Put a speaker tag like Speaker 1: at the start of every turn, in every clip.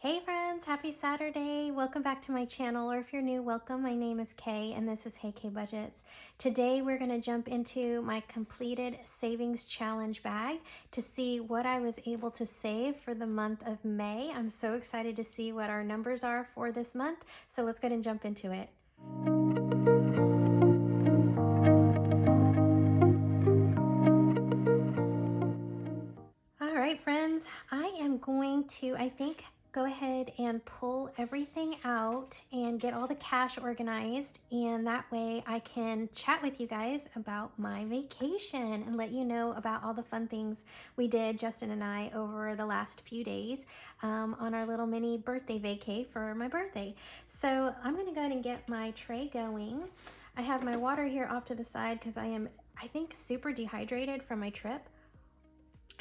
Speaker 1: Hey friends, happy Saturday. Welcome back to my channel, or if you're new, welcome. My name is Kay and this is Hey Kay Budgets. Today we're going to jump into my completed savings challenge bag to see what I was able to save for the month of May. I'm so excited to see what our numbers are for this month. So let's go ahead and jump into it. All right, friends, I am going to, go ahead and pull everything out and get all the cash organized, and that way I can chat with you guys about my vacation and let you know about all the fun things we did, Justin and I, over the last few days on our little mini birthday vacay for my birthday. So I'm going to go ahead and get my tray going. I have my water here off to the side because I think, super dehydrated from my trip.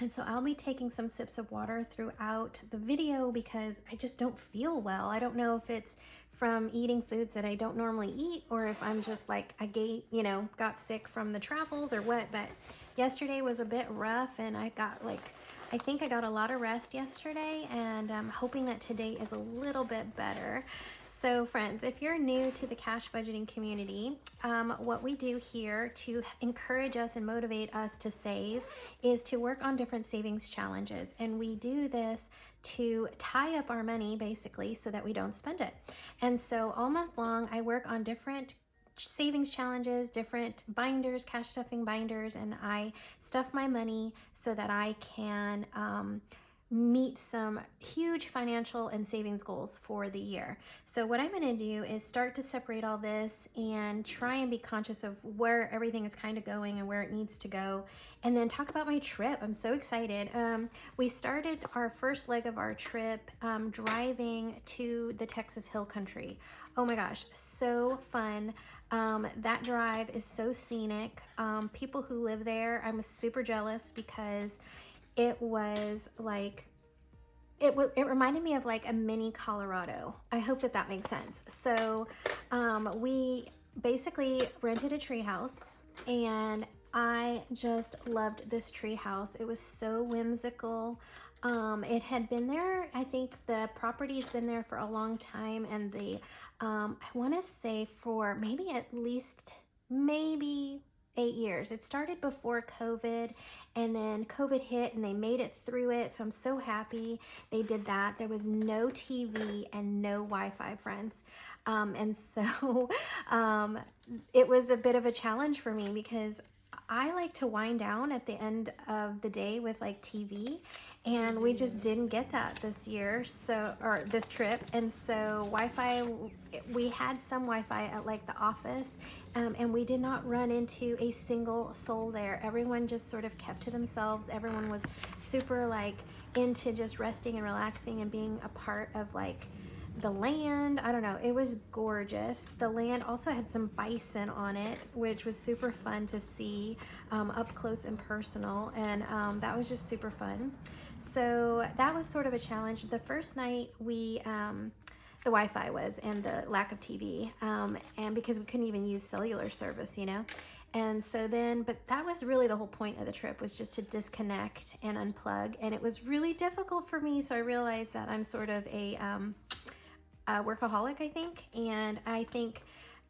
Speaker 1: And so I'll be taking some sips of water throughout the video because I just don't feel well. I don't know if it's from eating foods that I don't normally eat or if I'm just like, got sick from the travels or what. But yesterday was a bit rough and I think I got a lot of rest yesterday, and I'm hoping that today is a little bit better. So friends, if you're new to the cash budgeting community, what we do here to encourage us and motivate us to save is to work on different savings challenges. And we do this to tie up our money basically so that we don't spend it. And so all month long, I work on different savings challenges, different binders, cash stuffing binders, and I stuff my money so that I can meet some huge financial and savings goals for the year. So what I'm going to do is start to separate all this and try and be conscious of where everything is kind of going and where it needs to go, and then talk about my trip. I'm so excited. We started our first leg of our trip driving to the Texas Hill Country. Oh my gosh, so fun. That drive is so scenic. People who live there, I'm super jealous because it was like, it reminded me of like a mini Colorado. I hope that makes sense. So we basically rented a tree house, and I just loved this tree house. It was so whimsical. It had been there, I think the property's been there for a long time, and I want to say for maybe at least 8 years. It started before COVID, and then COVID hit and they made it through it. So I'm so happy they did that. There was no TV and no Wi-Fi, friends. And so it was a bit of a challenge for me because I like to wind down at the end of the day with like TV, and we just didn't get that this year, or this trip. And so Wi-Fi, we had some Wi-Fi at like the office, and we did not run into a single soul there. Everyone just sort of kept to themselves. Everyone was super like into just resting and relaxing and being a part of like the land. I don't know, it was gorgeous. The land also had some bison on it, which was super fun to see up close and personal, and that was just super fun. So that was sort of a challenge. The first night we the Wi-Fi was, and the lack of TV, and because we couldn't even use cellular service, and so then, but that was really the whole point of the trip, was just to disconnect and unplug, and it was really difficult for me. So I realized that I'm sort of a workaholic, I think, and I think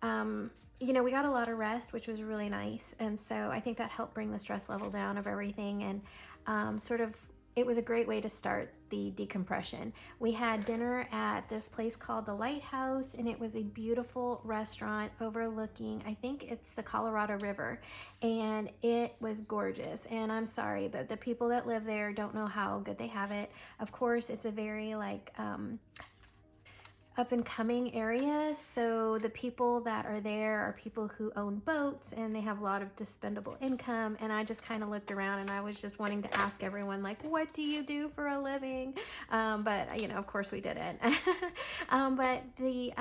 Speaker 1: we got a lot of rest, which was really nice, and so I think that helped bring the stress level down of everything, and it was a great way to start the decompression. We had dinner at this place called the Lighthouse, and it was a beautiful restaurant overlooking, I think it's the Colorado River, and it was gorgeous. And I'm sorry, but the people that live there don't know how good they have it. Of course, it's a very like up and coming area, so the people that are there are people who own boats, and they have a lot of dispendable income. And I just kind of looked around, and I was just wanting to ask everyone, like, what do you do for a living? But of course we didn't. But the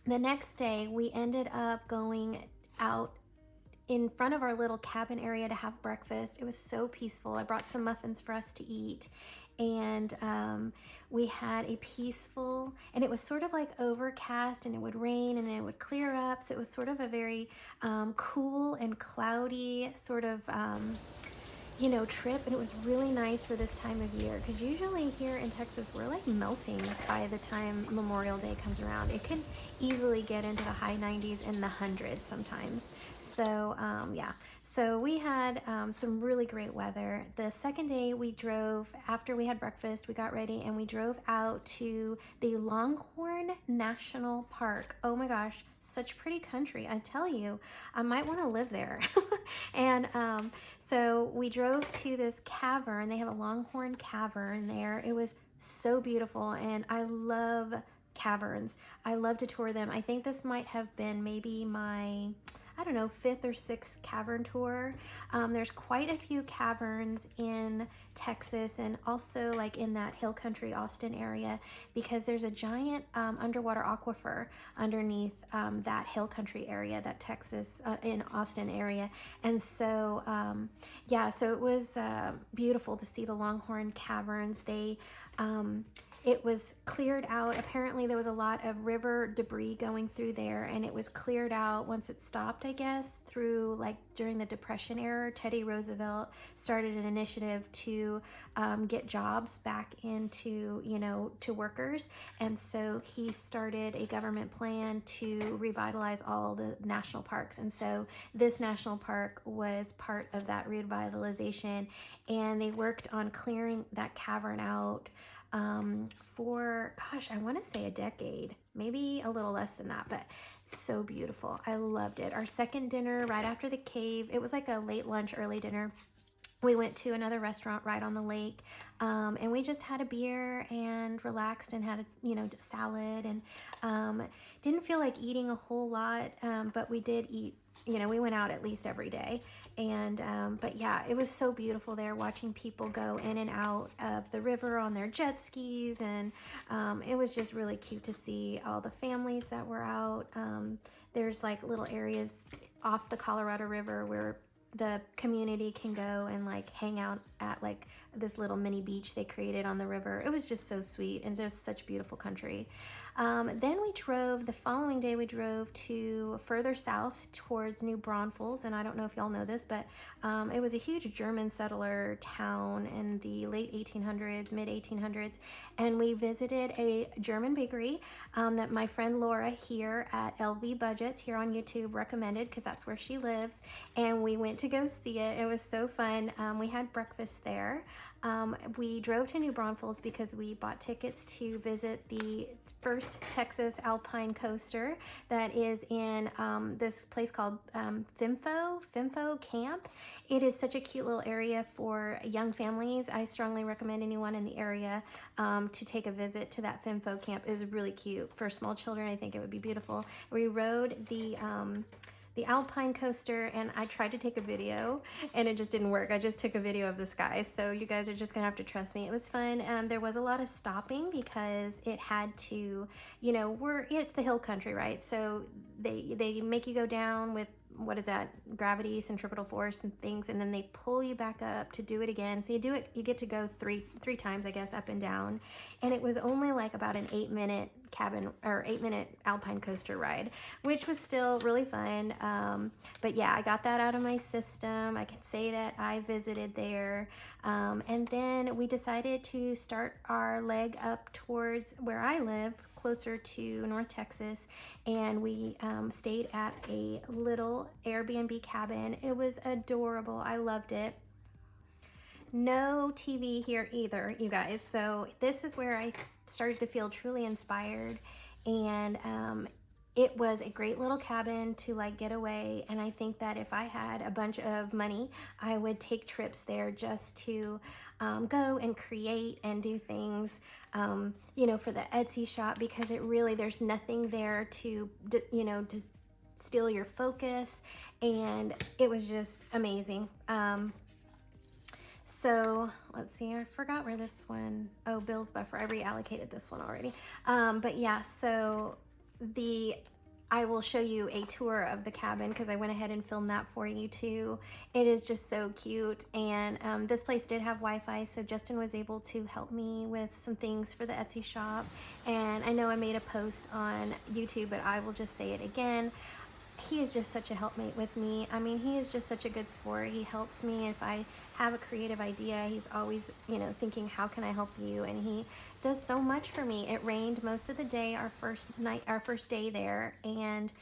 Speaker 1: next day we ended up going out in front of our little cabin area to have breakfast. It was so peaceful. I brought some muffins for us to eat, and we had a peaceful, and it was sort of like overcast, and it would rain and then it would clear up. So it was sort of a very cool and cloudy sort of trip, and it was really nice for this time of year, because usually here in Texas we're like melting by the time Memorial Day comes around. It can easily get into the high 90s and the hundreds sometimes. So yeah, so we had some really great weather. The second day we drove, after we had breakfast, we got ready and we drove out to the Longhorn National Park. Oh my gosh, such pretty country, I tell you. I might want to live there. And so we drove to this cavern. They have a Longhorn Cavern there. It was so beautiful, and I love caverns. I love to tour them. I think this might have been maybe my, I don't know, 5th or 6th cavern tour. There's quite a few caverns in Texas, and also like in that hill country Austin area, because there's a giant underwater aquifer underneath that hill country area, that Texas in Austin area. And so yeah, so it was beautiful to see the Longhorn Caverns. It was cleared out. Apparently there was a lot of river debris going through there, and it was cleared out once it stopped, I guess, through like during the Depression era. Teddy Roosevelt started an initiative to get jobs back into, to workers. And so he started a government plan to revitalize all the national parks. And so this national park was part of that revitalization, and they worked on clearing that cavern out for, gosh, I want to say a decade, maybe a little less than that, but so beautiful. I loved it. Our second dinner right after the cave, it was like a late lunch, early dinner. We went to another restaurant right on the lake, and we just had a beer and relaxed and had a, salad, and didn't feel like eating a whole lot, but we did eat. We went out at least every day. And but yeah, it was so beautiful there, watching people go in and out of the river on their jet skis, and it was just really cute to see all the families that were out. There's like little areas off the Colorado River where the community can go and like hang out at like this little mini beach they created on the river. It was just so sweet, and just such beautiful country. Then the following day we drove to further south towards New Braunfels, and I don't know if y'all know this, but it was a huge German settler town in the late 1800s, mid 1800s, and we visited a German bakery that my friend Laura here at LV Budgets here on YouTube recommended, because that's where she lives, and we went to go see it. It was so fun. We had breakfast there. We drove to New Braunfels because we bought tickets to visit the first Texas alpine coaster that is in this place called Fimfo Camp. It is such a cute little area for young families. I strongly recommend anyone in the area to take a visit to that Fimfo Camp. It is really cute. For small children, I think it would be beautiful. We rode the alpine coaster, and I tried to take a video and it just didn't work. I just took a video of the sky, so you guys are just gonna have to trust me. It was fun. There was a lot of stopping because it had to, it's the hill country, right? So they make you go down with, what is that, gravity, centripetal force and things, and then they pull you back up to do it again. So you get to go three times, I guess, up and down. And it was only like about an 8-minute 8-minute alpine coaster ride, which was still really fun. But yeah, I got that out of my system. I can say that I visited there. And then we decided to start our leg up towards where I live, closer to North Texas, and we stayed at a little Airbnb cabin. It was adorable. I loved it. No TV here either, you guys. So this is where I started to feel truly inspired, and it was a great little cabin to like get away. And I think that if I had a bunch of money, I would take trips there just to go and create and do things, for the Etsy shop, because there's nothing there to steal your focus, and it was just amazing. So let's see, I forgot where this one, Bill's Buffer, I reallocated this one already. But yeah, so I will show you a tour of the cabin because I went ahead and filmed that for you too. It is just so cute, and this place did have Wi-Fi, so Justin was able to help me with some things for the Etsy shop. And I know I made a post on YouTube, but I will just say it again. he is just such a helpmate with me. I mean, he is just such a good sport. He helps me if I have a creative idea. He's always, you know, thinking, how can I help you? And he does so much for me. It rained most of the day, our first day there, and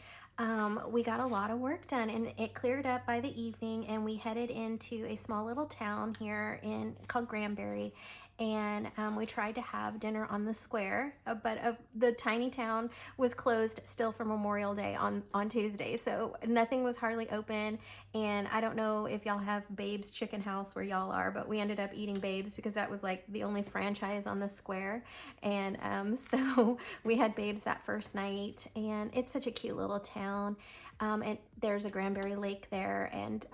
Speaker 1: we got a lot of work done, and it cleared up by the evening, and we headed into a small little town here called Granbury. And we tried to have dinner on the square, but the tiny town was closed still for Memorial Day on Tuesday, so nothing was hardly open. And I don't know if y'all have Babe's Chicken House where y'all are, but we ended up eating Babe's because that was like the only franchise on the square. And so we had Babe's that first night, and it's such a cute little town. And there's a Granbury Lake there, and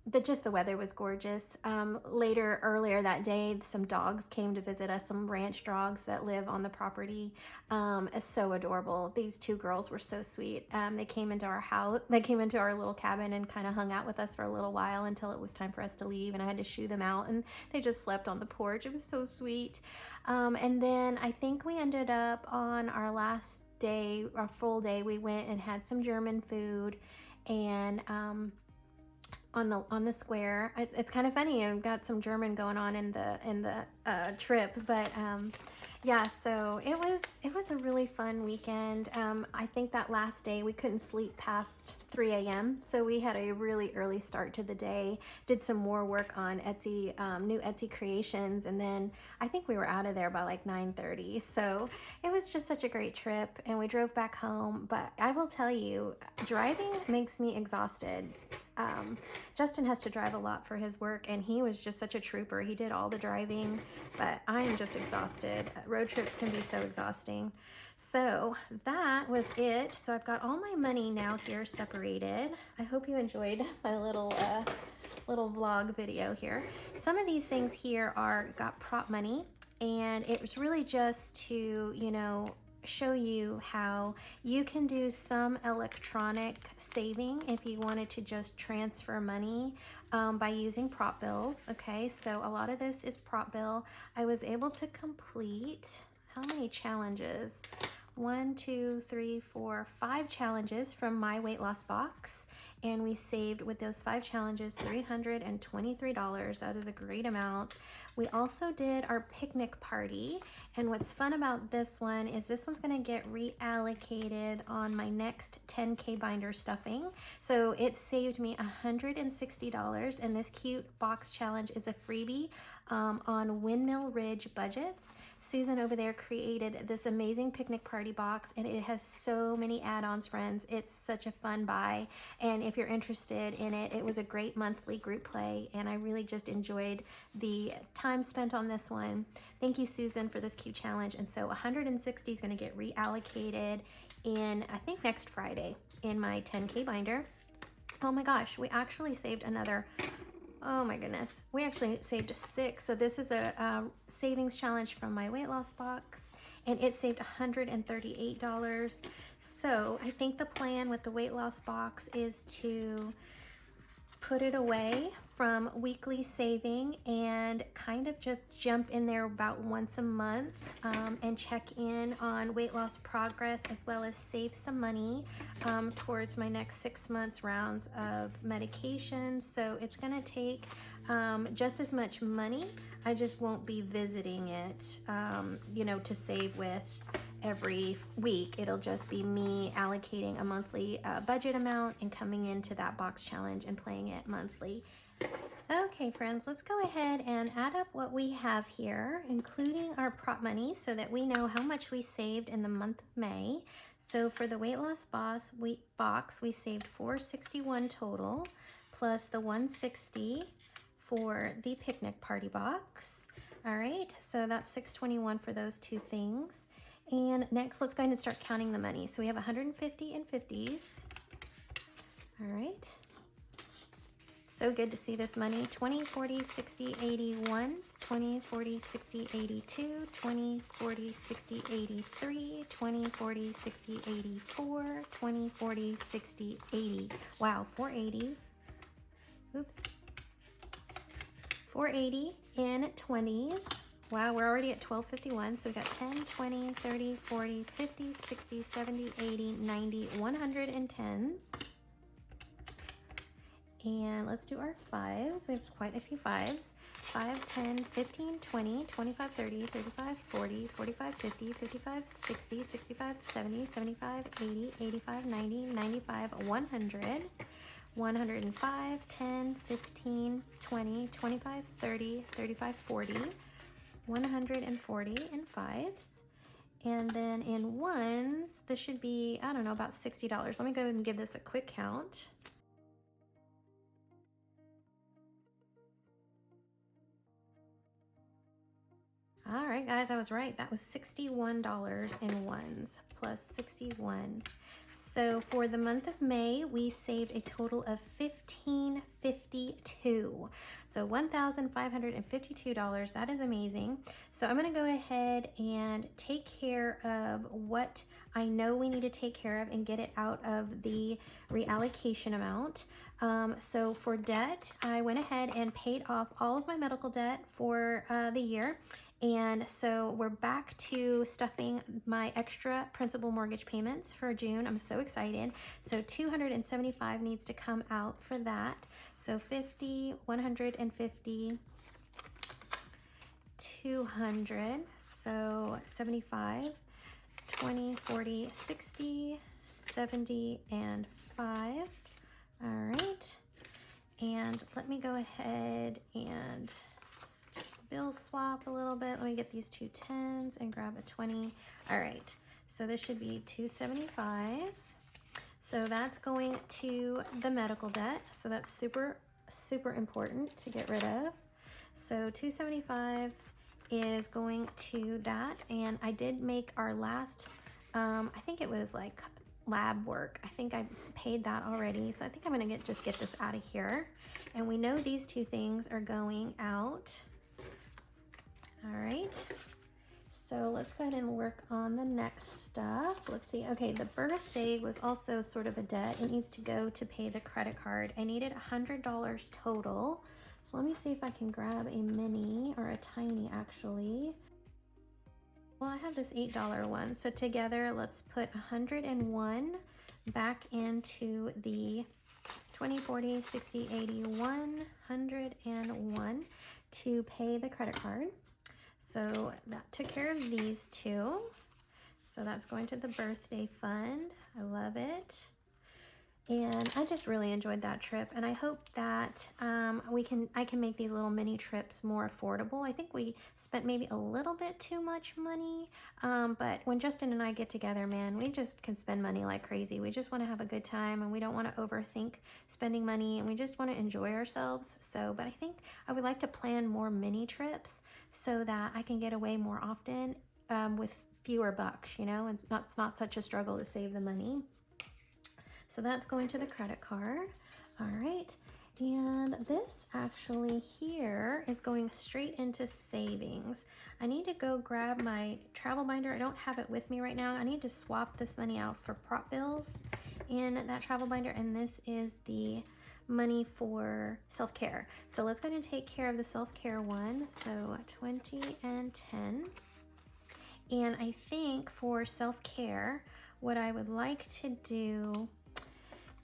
Speaker 1: the weather was gorgeous. Earlier that day, some dogs came to visit us, some ranch dogs that live on the property. It's so adorable. These two girls were so sweet. They came into our house, they came into our little cabin and kind of hung out with us for a little while until it was time for us to leave, and I had to shoo them out, and they just slept on the porch. It was so sweet. And then I think we ended up on our last day, our full day, we went and had some German food, and on the square. It's kind of funny. I've got some German going on in the trip, but yeah. So it was a really fun weekend. I think that last day we couldn't sleep past 3 a.m. So we had a really early start to the day. Did some more work on Etsy, new Etsy creations, and then I think we were out of there by like 9:30. So it was just such a great trip, and we drove back home. But I will tell you, driving makes me exhausted. Justin has to drive a lot for his work, and he was just such a trooper. He did all the driving, but I am just exhausted. Road trips can be so exhausting. So that was it. So I've got all my money now here separated. I hope you enjoyed my little vlog video here. Some of these things here got prop money, and it was really just to, you know, show you how you can do some electronic saving if you wanted to just transfer money by using prop bills. Okay, so a lot of this is prop bill. I was able to complete how many challenges? 1, 2, 3, 4, 5 challenges from my weight loss box, and we saved with those 5 challenges $323. That is a great amount. We also did our picnic party, and what's fun about this one is this one's going to get reallocated on my next 10K binder stuffing. So it saved me $160, and this cute box challenge is a freebie on Windmill Ridge Budgets. Susan over there created this amazing picnic party box, and it has so many add-ons, friends. It's such a fun buy, and if you're interested in it, it was a great monthly group play, and I really just enjoyed the time spent on this one. Thank you, Susan, for this cute challenge. And so 160 is going to get reallocated in, I think, next Friday in my 10K binder. Oh my gosh, we actually saved another. Oh my goodness, we actually saved 6. So this is a savings challenge from my weight loss box, and it saved $138. So I think the plan with the weight loss box is to put it away from weekly saving and kind of just jump in there about once a month and check in on weight loss progress, as well as save some money towards my next 6 months rounds of medication. So it's gonna take just as much money. I just won't be visiting it, you know, to save with every week. It'll just be me allocating a monthly budget amount and coming into that box challenge and playing it monthly. Okay, friends, let's go ahead and add up what we have here, including our prop money, so that we know how much we saved in the month of May. So for the weight loss box, we saved $461 total, plus the $160 for the picnic party box. All right, so that's $621 for those two things. And next, let's go ahead and start counting the money. So we have 150 in 50s. All right. So good to see this money. 20, 40, 60, 81, 20, 40, 60, 82, 20, 40, 60, 83, 20, 40, 60, 84, 20, 40, 60, 80. Wow, 480. Oops. 480 in 20s. Wow, we're already at 1251. So we got 10, 20, 30, 40, 50, 60, 70, 80, 90, 110s. And let's do our fives. We have quite a few fives. 5, 10, 15, 20, 25, 30, 35, 40, 45, 50, 55, 60, 65, 70, 75, 80, 85, 90, 95, 100, 105, 10, 15, 20, 25, 30, 35, 40, 140 in fives. And then in ones, this should be, I don't know, about $60. Let me go ahead and give this a quick count. All right, guys, I was right. That was $61 in ones plus 61. So for the month of May, we saved a total of $1,552. So $1,552. That is amazing. So I'm going to go ahead and take care of what I know we need to take care of and get it out of the reallocation amount. So for debt, I went ahead and paid off all of my medical debt for the year. And so we're back to stuffing my extra principal mortgage payments for June. I'm so excited. So $275 needs to come out for that. So 50, 150, 200, so 75, 20, 40, 60, 70, and 5. All right. And let me go ahead and bill swap a little bit. Let me get these two 10s and grab a 20. All right, so this should be $275. So that's going to the medical debt. So that's super, super important to get rid of. So $275 is going to that. And I did make our last, I think it was like lab work. I think I paid that already. So I think I'm gonna just get this out of here. And we know these two things are going out. All right, so let's go ahead and work on the next stuff. Let's see. Okay, the birthday was also sort of a debt. It needs to go to pay the credit card. I needed $100 total. So let me see if I can grab a mini or a tiny actually. Well, I have this $8 one. So together, let's put 101 back into the 20, 40, 60, 80, 101 to pay the credit card. So that took care of these two. So that's going to the birthday fund. I love it. And I just really enjoyed that trip. And I hope that I can make these little mini trips more affordable. I think we spent maybe a little bit too much money. But when Justin and I get together, man, we just can spend money like crazy. We just want to have a good time and we don't want to overthink spending money and we just want to enjoy ourselves. So, but I think I would like to plan more mini trips so that I can get away more often with fewer bucks, you know, it's not such a struggle to save the money. So that's going to the credit card. All right. And this actually here is going straight into savings. I need to go grab my travel binder. I don't have it with me right now. I need to swap this money out for prop bills in that travel binder. And this is the money for self-care. So let's go ahead and take care of the self-care one. So 20 and 10. And I think for self-care, what I would like to do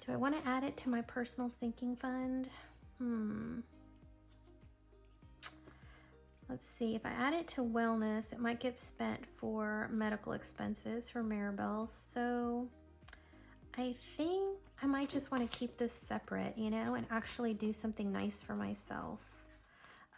Speaker 1: I want to add it to my personal sinking fund? Let's see, if I add it to wellness, it might get spent for medical expenses for Maribel. So I think I might just want to keep this separate, you know, and actually do something nice for myself.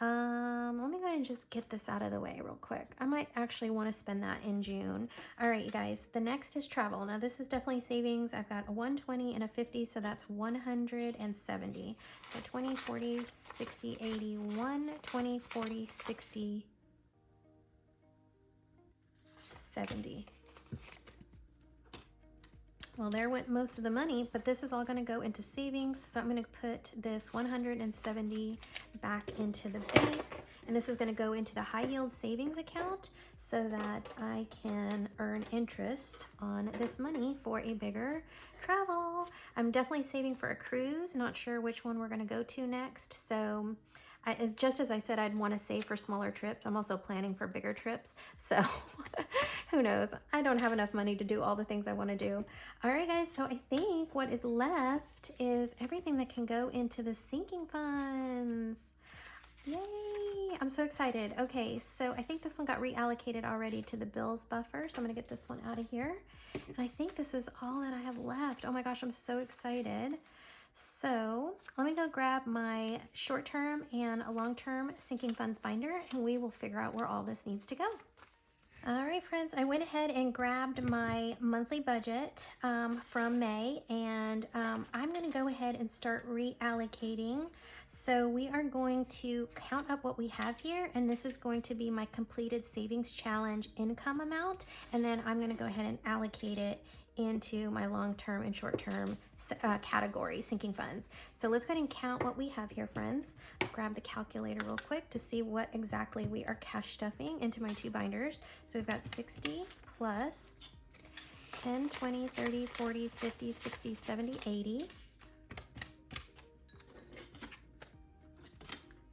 Speaker 1: Let me go ahead and just get this out of the way real quick. I might actually want to spend that in June. All right, you guys, the next is travel. Now this is definitely savings. I've got a 120 and a 50, so that's 170. So 20, 40, 60, 80, 120, 40, 60, 70. Well, there went most of the money, but this is all going to go into savings. So I'm going to put this 170 back into the bank. And this is going to go into the high yield savings account so that I can earn interest on this money for a bigger travel. I'm definitely saving for a cruise. Not sure which one we're going to go to next. So just as I said, I'd want to save for smaller trips. I'm also planning for bigger trips. So who knows? I don't have enough money to do all the things I want to do. All right, guys. So I think what is left is everything that can go into the sinking funds. Yay! I'm so excited. Okay, so I think this one got reallocated already to the bills buffer. So I'm gonna get this one out of here. And I think this is all that I have left. Oh my gosh, I'm so excited. So let me go grab my short-term and a long-term sinking funds binder, and we will figure out where all this needs to go. All right, friends, I went ahead and grabbed my monthly budget from May, and I'm going to go ahead and start reallocating. So we are going to count up what we have here, and this is going to be my completed savings challenge income amount, and then I'm going to go ahead and allocate it into my long-term and short-term category sinking funds. So let's go ahead and count what we have here, friends. Grab the calculator real quick to see what exactly we are cash stuffing into my two binders. So we've got 60 plus 10, 20, 30, 40, 50, 60, 70, 80.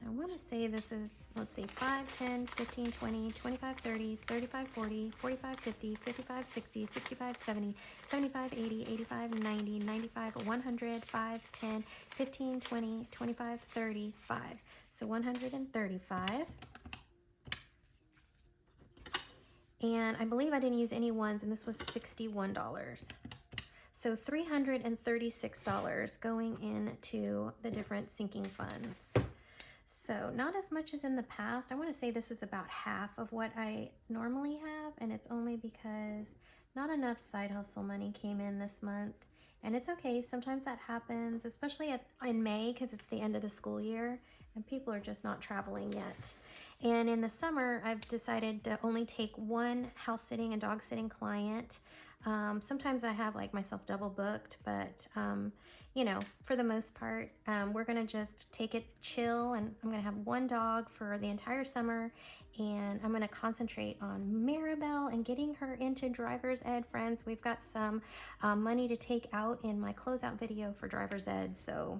Speaker 1: I want to say this is, let's see, 5, 10, 15, 20, 25, 30, 35, 40, 45, 50, 55, 60, 65, 70, 75, 80, 85, 90, 95, 100, 5, 10, 15, 20, 25, 35. So 135. And I believe I didn't use any ones, and this was $61. So $336 going into the different sinking funds. So not as much as in the past. I want to say this is about half of what I normally have, and it's only because not enough side hustle money came in this month. And it's okay, sometimes that happens, especially in May, because it's the end of the school year and people are just not traveling yet. And in the summer, I've decided to only take one house sitting and dog sitting client. Sometimes I have like myself double booked, but you know, for the most part, we're gonna just take it chill, and I'm gonna have one dog for the entire summer, and I'm gonna concentrate on Maribel and getting her into driver's ed, friends. We've got some money to take out in my closeout video for driver's ed, so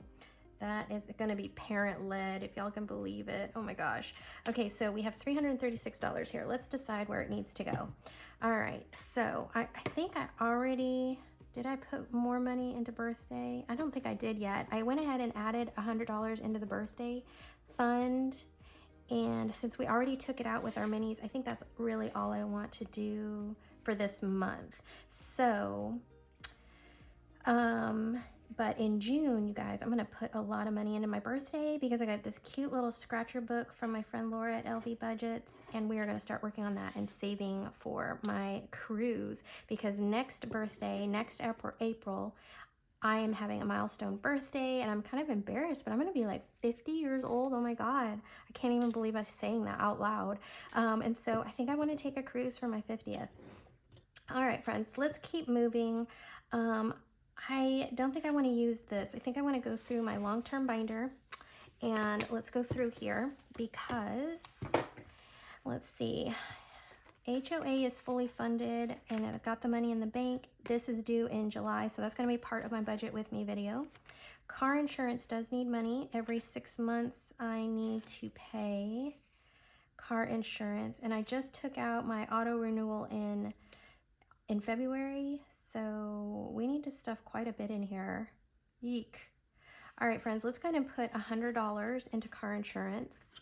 Speaker 1: that is gonna be parent-led, if y'all can believe it. Oh my gosh. Okay, so we have $336 here. Let's decide where it needs to go. All right, so I think I already, did I put more money into birthday? I don't think I did yet. I went ahead and added $100 into the birthday fund, and since we already took it out with our minis, I think that's really all I want to do for this month. So, but in June, you guys, I'm gonna put a lot of money into my birthday because I got this cute little scratcher book from my friend Laura at LV Budgets, and we are gonna start working on that and saving for my cruise, because next birthday, next April, I am having a milestone birthday, and I'm kind of embarrassed, but I'm gonna be like 50 years old. Oh my God, I can't even believe I'm saying that out loud. And so I think I wanna take a cruise for my 50th. All right, friends, let's keep moving. I don't think I want to use this. I think I want to go through my long-term binder, and let's go through here because, let's see, HOA is fully funded and I've got the money in the bank. This is due in July, so that's going to be part of my budget with me video. Car insurance does need money. Every 6 months I need to pay car insurance, and I just took out my auto renewal in February, so we need to stuff quite a bit in here. Yeek. All right, friends, let's go ahead and put $100 into car insurance.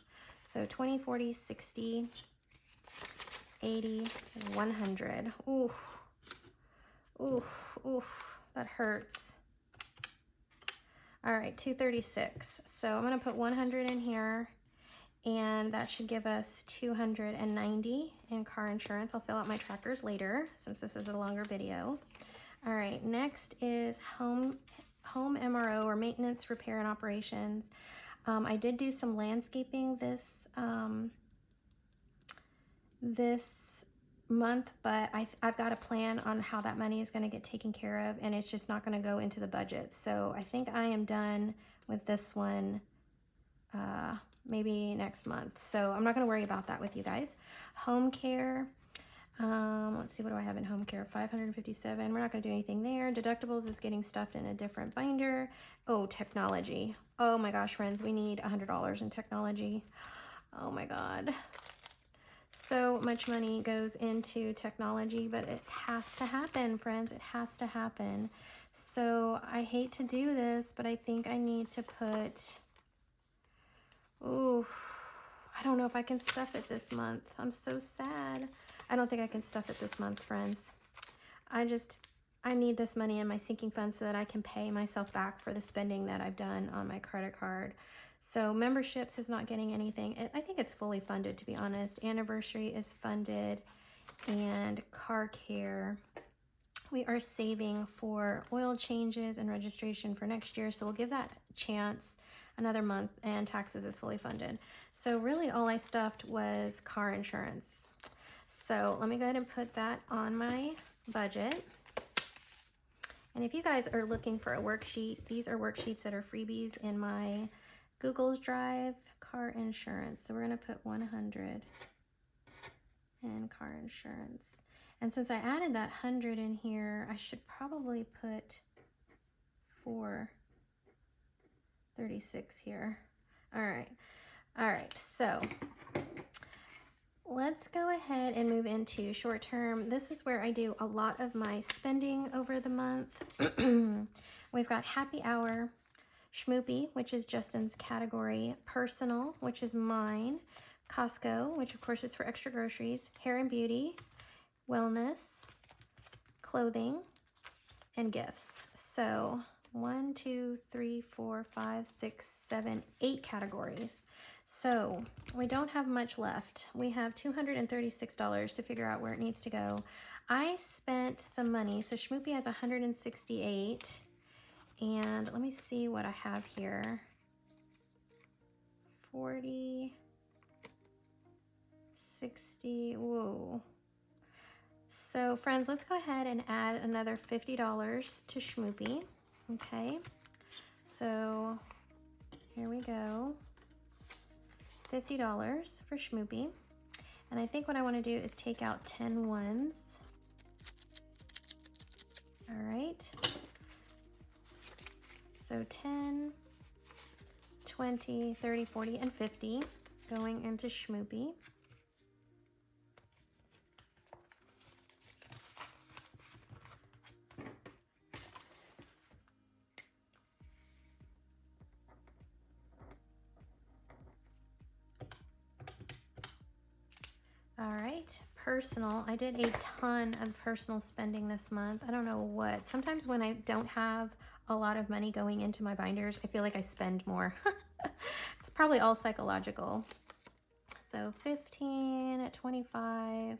Speaker 1: So 20, 40, 60, 80, 100. Oof. Oof, oof, that hurts. All right, 236. So I'm gonna put 100 in here, and that should give us 290 in car insurance. I'll fill out my trackers later since this is a longer video. All right, next is home MRO, or maintenance, repair, and operations. I did do some landscaping this month, but I've got a plan on how that money is going to get taken care of, and it's just not going to go into the budget. So I think I am done with this one maybe next month. So I'm not going to worry about that with you guys. Home care. Let's see, what do I have in home care? 557. We're not going to do anything there. Deductibles is getting stuffed in a different binder. Oh, technology. Oh my gosh, friends, we need $100 in technology. Oh my God. So much money goes into technology, but it has to happen, friends. It has to happen. So I hate to do this, but I think I need to put, ooh, I don't know if I can stuff it this month. I'm so sad. I don't think I can stuff it this month, friends. I need this money in my sinking fund so that I can pay myself back for the spending that I've done on my credit card. So memberships is not getting anything. I think it's fully funded, to be honest. Anniversary is funded, and car care. We are saving for oil changes and registration for next year, so we'll give that a chance another month, and taxes is fully funded. So really all I stuffed was car insurance. So let me go ahead and put that on my budget. And if you guys are looking for a worksheet, these are worksheets that are freebies in my Google's Drive. Car insurance. So we're going to put 100 in car insurance. And since I added that 100 in here, I should probably put 436 here. All right. So let's go ahead and move into short term. This is where I do a lot of my spending over the month. We've got happy hour, Schmoopy, which is Justin's category, personal, which is mine, Costco, which of course is for extra groceries, hair and beauty, wellness, clothing, and gifts. So 1, 2, 3, 4, 5, 6, 7, 8 categories. So we don't have much left. We have $236 to figure out where it needs to go. I spent some money. So Schmoopy has 168. And let me see what I have here. 40, 60, whoa. So friends, let's go ahead and add another $50 to Schmoopy. Okay, so here we go. $50 for Schmoopy. And I think what I want to do is take out 10 ones. All right. So 10, 20, 30, 40, and 50 going into Schmoopy. All right, personal. I did a ton of personal spending this month. I don't know what. Sometimes when I don't have a lot of money going into my binders, I feel like I spend more. It's probably all psychological. So 15, 25,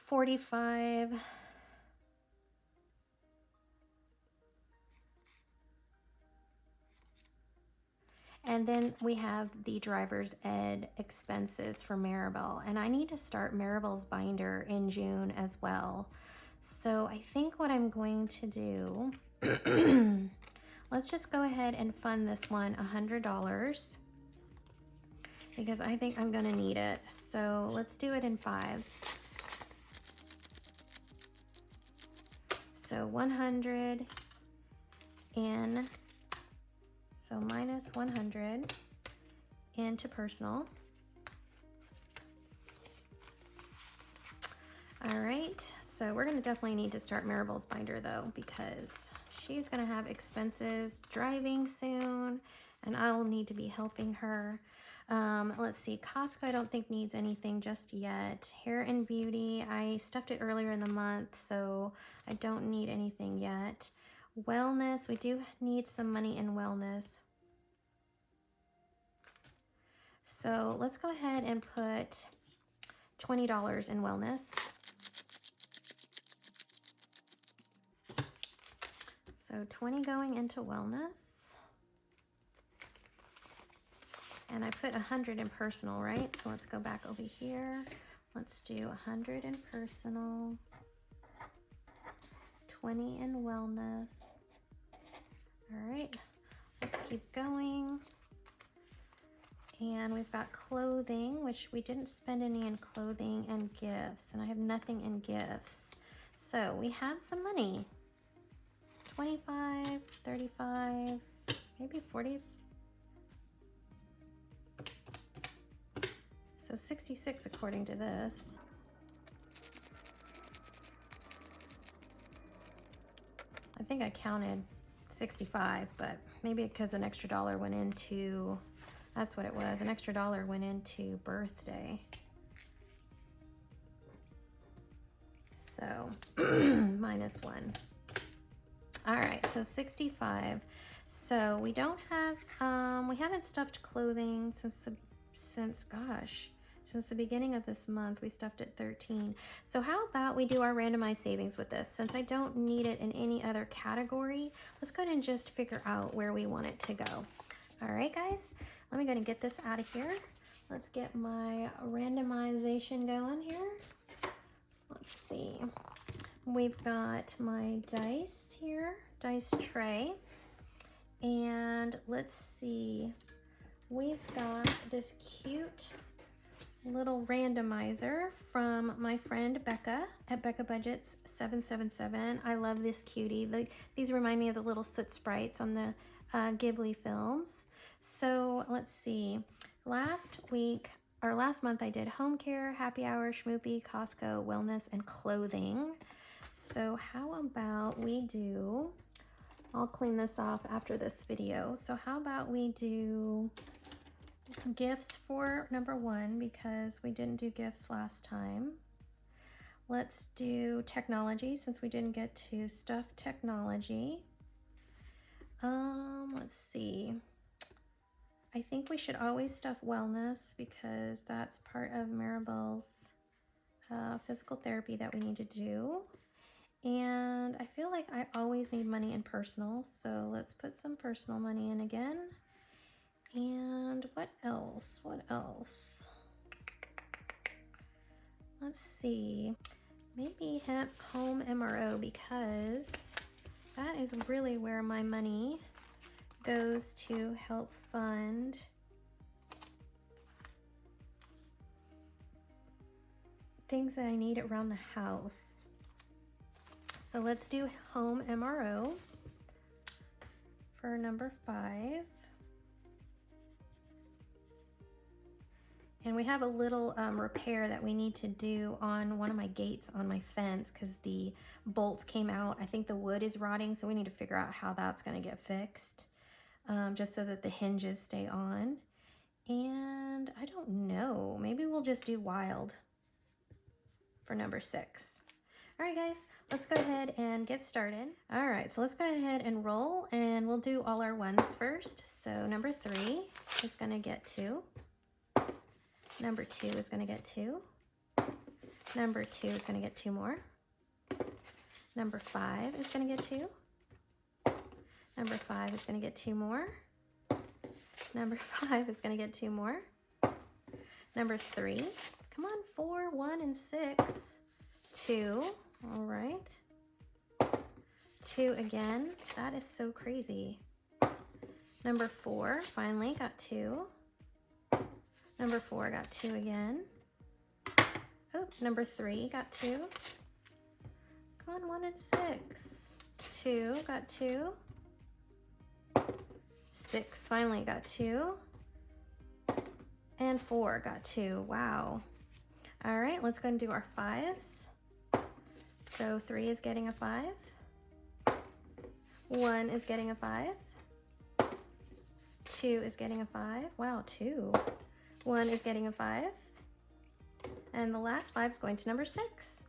Speaker 1: 45. And then we have the driver's ed expenses for Maribel. And I need to start Maribel's binder in June as well. So I think what I'm going to do, let's just go ahead and fund this one $100 because I think I'm gonna need it. So let's do it in 5s. So 100 in, so minus 100 into personal. All right, so we're gonna definitely need to start Maribel's binder though, because she's gonna have expenses driving soon and I'll need to be helping her. Let's see, Costco I don't think needs anything just yet. Hair and beauty, I stuffed it earlier in the month, so I don't need anything yet. Wellness, we do need some money in wellness. So let's go ahead and put $20 in wellness. So 20 going into wellness. And I put 100 in personal, right? So let's go back over here. Let's do 100 in personal, 20 in wellness. All right, let's keep going. And we've got clothing, which we didn't spend any in clothing, and gifts. And I have nothing in gifts. So we have some money. 25, 35, maybe 40. So 66 according to this. I think I counted 65, but maybe because an extra dollar went into, that's what it was, an extra dollar went into birthday. So minus 1. All right, so 65. So we don't have, we haven't stuffed clothing since the beginning of this month. We stuffed at 13. So how about we do our randomized savings with this? Since I don't need it in any other category, let's go ahead and just figure out where we want it to go. All right, guys, let me go ahead and get this out of here. Let's get my randomization going here. Let's see. We've got my dice here, dice tray. And let's see. We've got this cute little randomizer from my friend Becca at Budgets 777. I love this cutie. These remind me of the little soot sprites on the Ghibli films. So let's see. Last month I did home care, happy hour, schmoopy, Costco, wellness, and clothing. So how about we do, I'll clean this off after this video. So how about we do gifts for number 1, because we didn't do gifts last time. Let's do technology since we didn't get to stuff technology. Let's see. I think we should always stuff wellness because that's part of Maribel's physical therapy that we need to do. And I feel like I always need money in personal, so let's put some personal money in again. And what else? What else? Let's see. Maybe hit home MRO because that is really where my money goes to help fund things that I need around the house. So let's do home MRO for number 5. And we have a little repair that we need to do on one of my gates on my fence because the bolts came out. I think the wood is rotting, so we need to figure out how that's going to get fixed, just so that the hinges stay on. And I don't know, maybe we'll just do wild for number 6. All right, guys, let's go ahead and get started. All right, so let's go ahead and roll, and we'll do all our ones first. So number 3 is going to get 2. Number 2 is going to get 2. Number 2 is going to get 2 more. Number 5 is going to get 2. Number 5 is going to get 2 more. Number 5 is going to get 2 more. Number 3, come on, 4, 1, and 6. 2, all right. 2 again, that is so crazy. Number 4 finally got 2. Number 4 got 2 again. Oh, number 3 got 2. Come on, 1 and 6. 2 got 2. 6 finally got 2. And 4 got 2. Wow. All right, let's go and do our 5s. So 3 is getting a 5. 1 is getting a 5. 2 is getting a 5. Wow, 2. 1 is getting a 5. And the last 5 is going to number 6.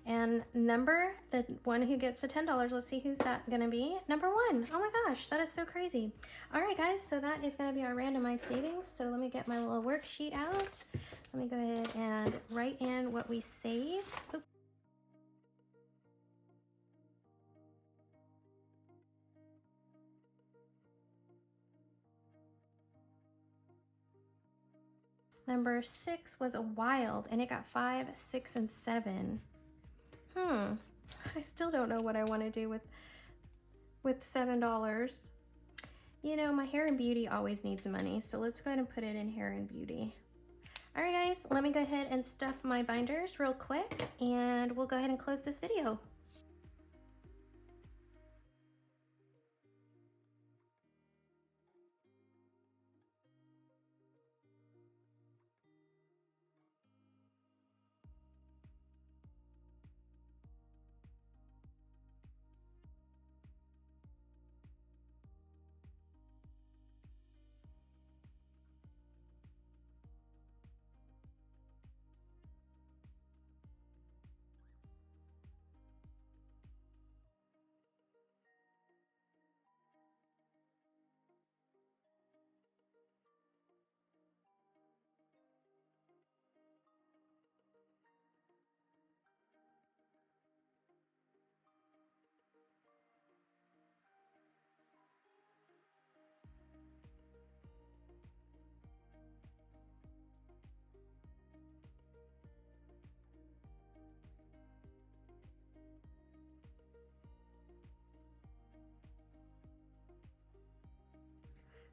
Speaker 1: And the one who gets the $10, let's see who's that gonna be. Number 1. Oh my gosh, that is so crazy. All right, guys, so that is gonna be our randomized savings. So let me get my little worksheet out. Let me go ahead and write in what we saved. Oop. Number 6 was a wild, and it got 5, 6, and 7. I still don't know what I want to do with $7. You know, my hair and beauty always needs money, so let's go ahead and put it in hair and beauty. All right, guys, let me go ahead and stuff my binders real quick, and we'll go ahead and close this video.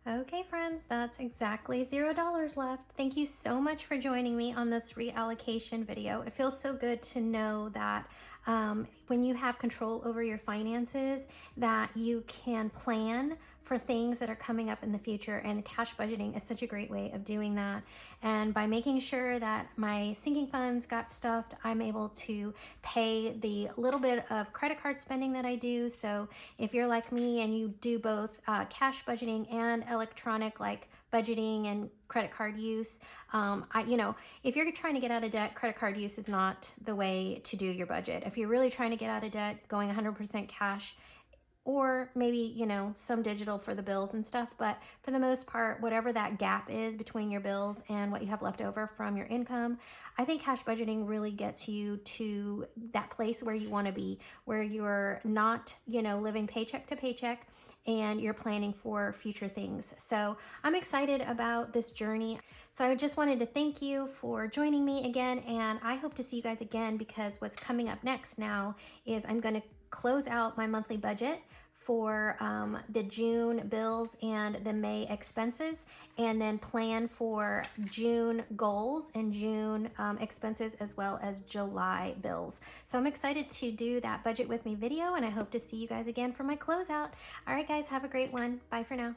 Speaker 1: Okay, friends, that's exactly $0 left. Thank you so much for joining me on this reallocation video. It feels so good to know that when you have control over your finances, that you can plan for things that are coming up in the future, and cash budgeting is such a great way of doing that. And by making sure that my sinking funds got stuffed, I'm able to pay the little bit of credit card spending that I do. So if you're like me and you do both cash budgeting and electronic like budgeting and credit card use, if you're trying to get out of debt, credit card use is not the way to do your budget. If you're really trying to get out of debt, going 100% cash, or maybe, some digital for the bills and stuff. But for the most part, whatever that gap is between your bills and what you have left over from your income, I think cash budgeting really gets you to that place where you want to be, where you're not, living paycheck to paycheck, and you're planning for future things. So I'm excited about this journey. So I just wanted to thank you for joining me again, and I hope to see you guys again, because what's coming up next now is I'm going to close out my monthly budget for the June bills and the May expenses, and then plan for June goals and June expenses, as well as July bills. So I'm excited to do that budget with me video, and I hope to see you guys again for my closeout. All right, guys, have a great one. Bye for now.